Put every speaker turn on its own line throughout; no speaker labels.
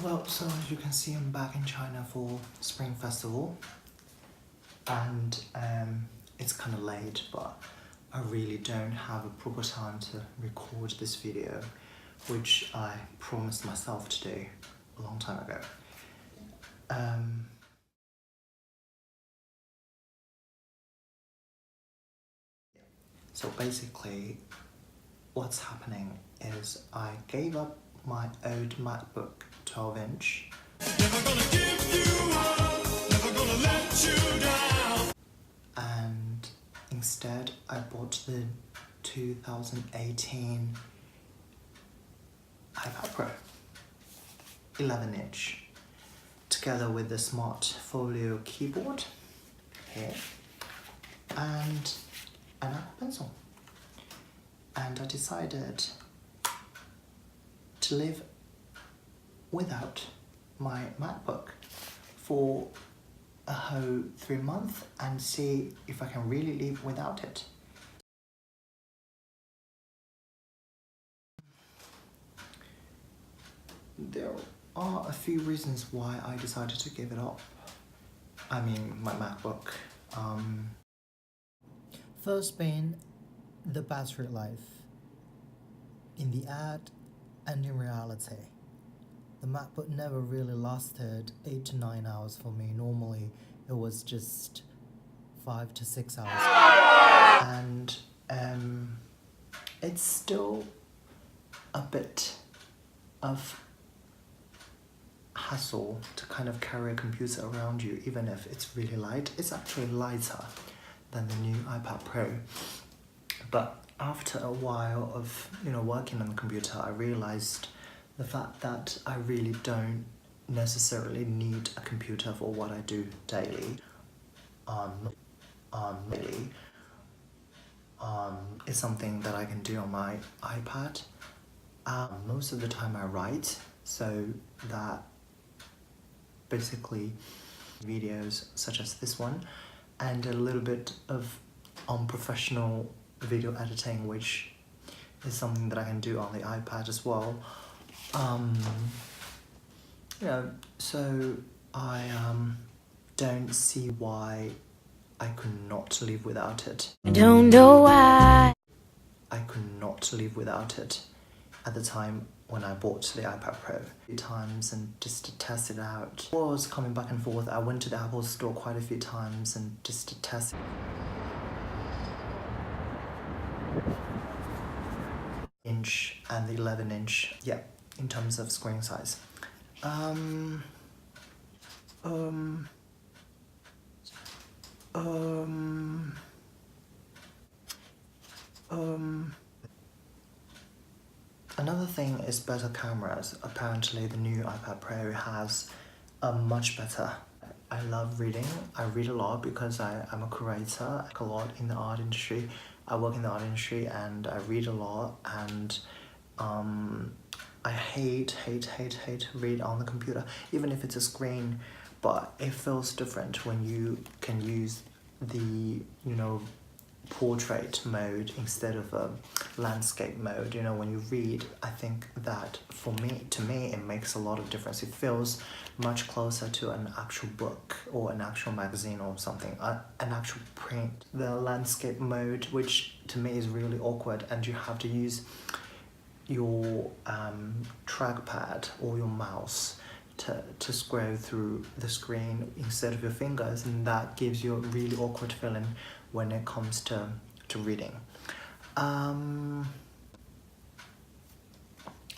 Well, so as you can see, I'm back in China for Spring Festival, and it's kind of late, but I really don't have a proper time to record this video, which I promised myself to do a long time ago. So basically, what's happening is I gave up my old MacBook 12-inch. Never gonna give you up, never gonna let you down. And instead, I bought the 2018 iPad Pro 11-inch, together with the Smart Folio keyboard here and an Apple Pencil. And I decided to live without my MacBook for a whole 3 months and see if I can really live without it. There are a few reasons why I decided to give it up. I mean, my MacBook. First being the battery life. In the ad and in reality, the MacBook never really lasted 8 to 9 hours for me. Normally, it was just 5 to 6 hours. And it's still a bit of hassle to kind of carry a computer around you, even if it's really light. It's actually lighter than the new iPad Pro. But after a while of working on the computer, I realized the fact that I really don't necessarily need a computer for what I do daily. It's something that I can do on my iPad. Most of the time I write, so that basically videos such as this one, and a little bit of unprofessional video editing, which is something that I can do on the iPad as well. So I don't see why I could not live without it.
I don't know why.
I could not live without it at the time when I bought the iPad Pro. A few times and just to test it out. I was coming back and forth. I went to the Apple store quite a few times and just to test it. Inch and the 11-inch, yeah, in terms of screen size. Another thing is better cameras. Apparently the new iPad Pro has a much better. I love reading. I read a lot because I'm a curator. I work a lot in the art industry. I work in the art industry and I read a lot, and I hate read on the computer, even if it's a screen, but it feels different when you can use the portrait mode instead of a landscape mode. When you read, I think that to me it makes a lot of difference. It feels much closer to an actual book or an actual magazine or something, an actual print. The landscape mode, which to me is really awkward, and you have to use your trackpad or your mouse to scroll through the screen instead of your fingers, and that gives you a really awkward feeling when it comes to reading. And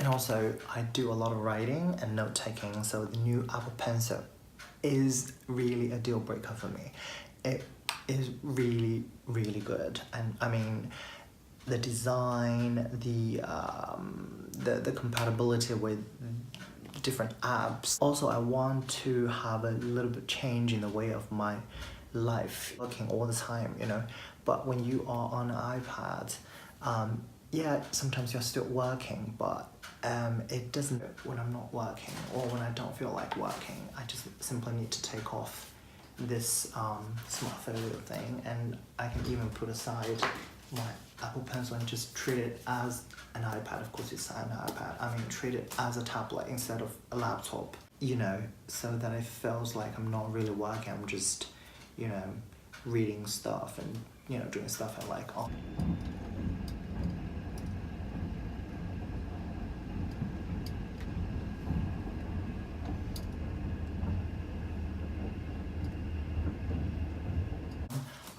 also, I do a lot of writing and note-taking, so the new Apple Pencil is really a deal breaker for me. It is really, really good, and I mean, the design, the compatibility with different apps. Also, I want to have a little bit change in the way of my life, working all the time, but when you are on an iPad, yeah, sometimes you're still working, but it doesn't. When I'm not working or when I don't feel like working, I just simply need to take off this Smart Folio thing, and I can even put aside my Apple Pencil and just treat it as an iPad. Of course it's an iPad. I mean, treat it as a tablet instead of a laptop, you know, so that it feels like I'm not really working. I'm just, you know, reading stuff and, you know, doing stuff I like. Oh.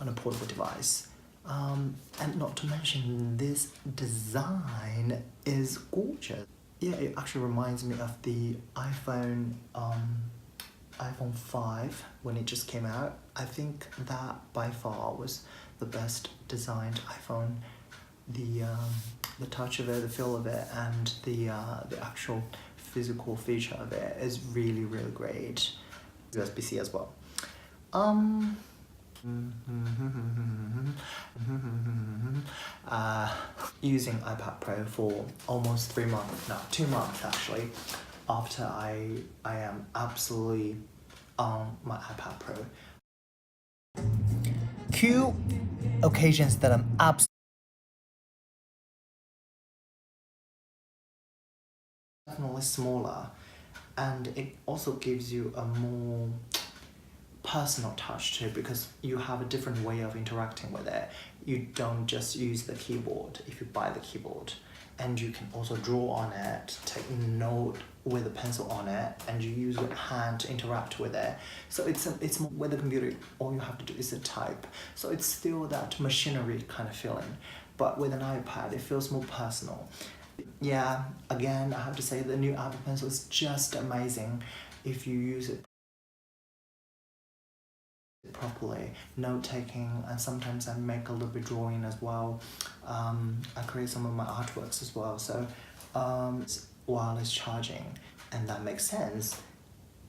On a portable device. And not to mention, this design is gorgeous. Yeah, it actually reminds me of the iPhone 5 when it just came out. I think that by far was the best designed iPhone. The touch of it, the feel of it, and the actual physical feature of it is really, really great. USB-C as well. Using iPad Pro for almost 3 months now, 2 months actually, after I am absolutely on my iPad Pro. Few occasions that I'm definitely smaller, and it also gives you a more personal touch too, because you have a different way of interacting with it. You don't just use the keyboard if you buy the keyboard, and you can also draw on it, take note with a pencil on it, and you use your hand to interact with it. So it's more with the computer, all you have to do is to type. So it's still that machinery kind of feeling, but with an iPad it feels more personal. Yeah, again, I have to say the new Apple Pencil is just amazing if you use it properly, note-taking, and sometimes I make a little bit drawing as well. I create some of my artworks as well, so while it's charging, and that makes sense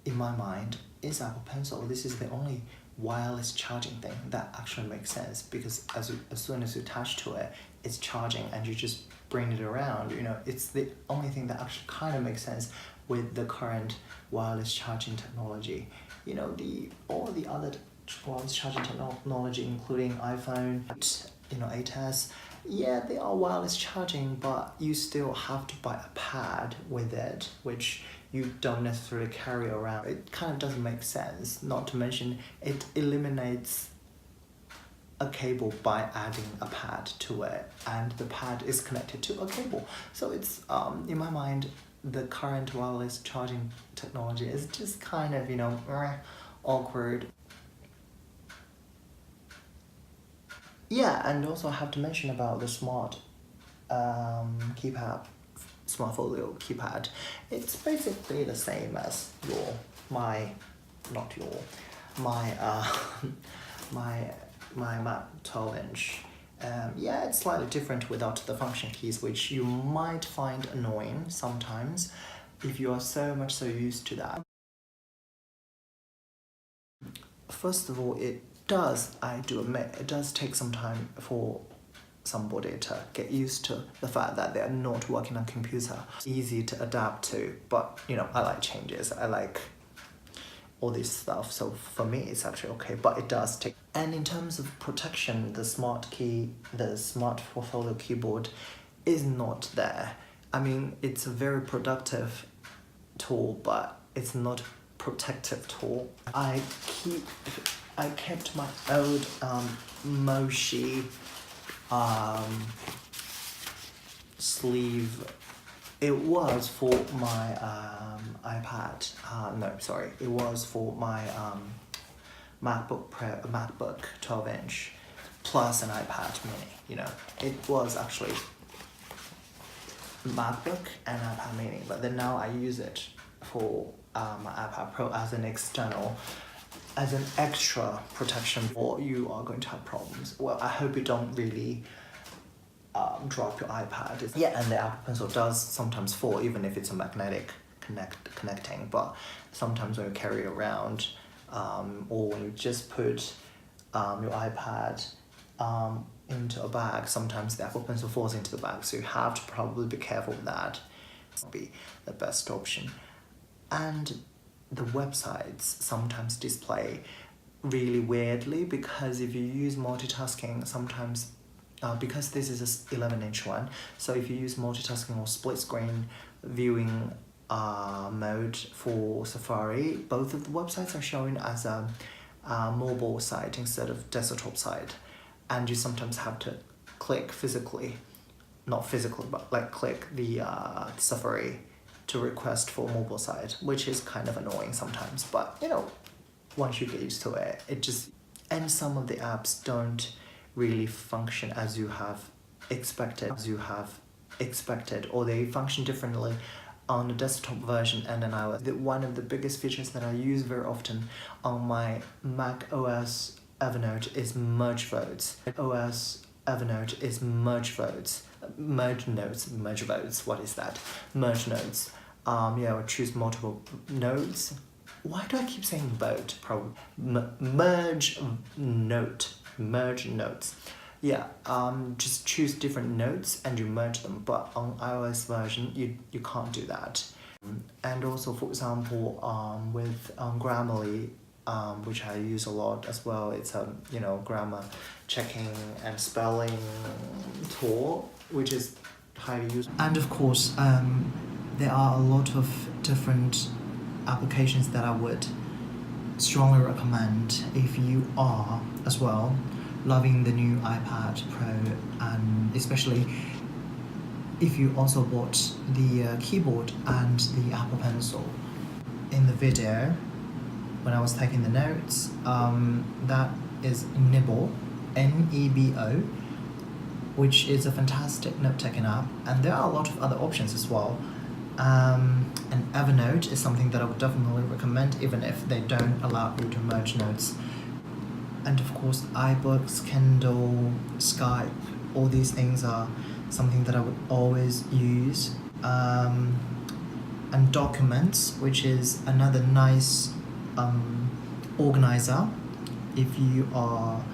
in my mind, is Apple Pencil. This is the only wireless charging thing that actually makes sense, because as soon as you attach to it, it's charging and you just bring it around, you know. It's the only thing that actually kind of makes sense with the current wireless charging technology. You know, all the other wireless charging technology, including iPhone, you know, 8s, yeah, they are wireless charging, but you still have to buy a pad with it, which you don't necessarily carry around. It kind of doesn't make sense, not to mention it eliminates a cable by adding a pad to it, and the pad is connected to a cable. So it's, in my mind, the current wireless charging technology is just kind of, you know, awkward. Yeah, and also I have to mention about the smart keypad, smart folio keypad. It's basically the same as my Mac 12-inch. Yeah, it's slightly different without the function keys, which you might find annoying sometimes if you are so used to that. First of all, it does take some time for somebody to get used to the fact that they are not working on a computer. It's easy to adapt to, but you know, I like changes. I like all this stuff, so for me it's actually okay, but it does take. And in terms of protection, the smart portfolio keyboard is not there. I mean, it's a very productive tool, but it's not a protective tool. I kept my old Moshi sleeve. It was for my iPad. No, sorry. It was for my MacBook 12-inch plus an iPad mini. You know, it was actually MacBook and iPad mini, but then now I use it for my iPad Pro as an extra protection, or you are going to have problems. Well, I hope you don't really drop your iPad. Yeah, and the Apple Pencil does sometimes fall, even if it's a magnetic connecting, but sometimes when you carry it around, or when you just put your iPad into a bag, sometimes the Apple Pencil falls into the bag, so you have to probably be careful with that. It's not be the best option. And the websites sometimes display really weirdly, because if you use multitasking, sometimes because this is a 11-inch one, so if you use multitasking or split screen viewing mode for Safari, both of the websites are showing as a mobile site instead of desktop site, and you sometimes have to click physically, not physically, but like click the Safari to request for mobile site, which is kind of annoying sometimes, but you know, once you get used to it, and some of the apps don't really function as you have expected, or they function differently on the desktop version and an iOS. One of the biggest features that I use very often on my Mac OS Evernote is merge votes. Merge votes, what is that? Merge notes. Yeah, choose multiple nodes. Why do I keep saying vote? Probably merge notes. Yeah, just choose different nodes and you merge them, but on iOS version you can't do that. And also, for example, with Grammarly, which I use a lot as well, it's a grammar checking and spelling tool, which is highly useful. And of course, there are a lot of different applications that I would strongly recommend if you are as well loving the new iPad Pro, and especially if you also bought the keyboard and the Apple Pencil. In the video, when I was taking the notes, that is Nibble, N-E-B-O, which is a fantastic note-taking app, and there are a lot of other options as well. And Evernote is something that I would definitely recommend, even if they don't allow you to merge notes. And of course, iBooks, Kindle, Skype, all these things are something that I would always use. And Documents, which is another nice organizer if you are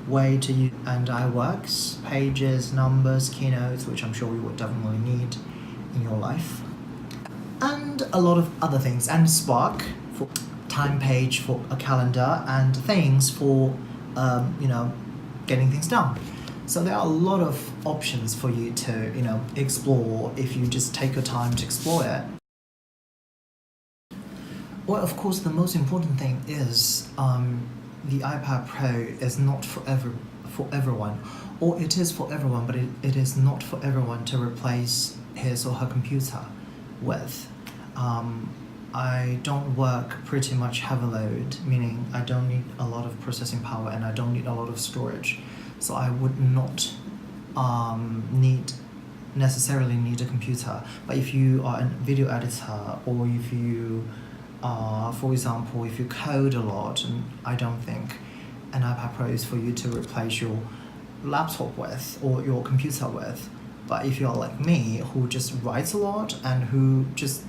way to use. And iWorks, Pages, Numbers, Keynotes, which I'm sure you would definitely need in your life. And a lot of other things, and Spark for time page for a calendar, and things for getting things done. So there are a lot of options for you to explore if you just take your time to explore it. Well, of course, the most important thing is the iPad Pro is not for everyone, or it is for everyone, but it is not for everyone to replace his or her computer with. I don't work pretty much heavy load, meaning I don't need a lot of processing power and I don't need a lot of storage. So I would not necessarily need a computer. But if you are a video editor, or if you for example, if you code a lot, and I don't think an iPad Pro is for you to replace your laptop with or your computer with. But if you're like me, who just writes a lot and who just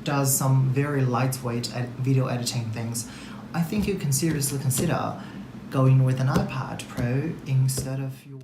does some very lightweight video editing things, I think you can seriously consider going with an iPad Pro instead of your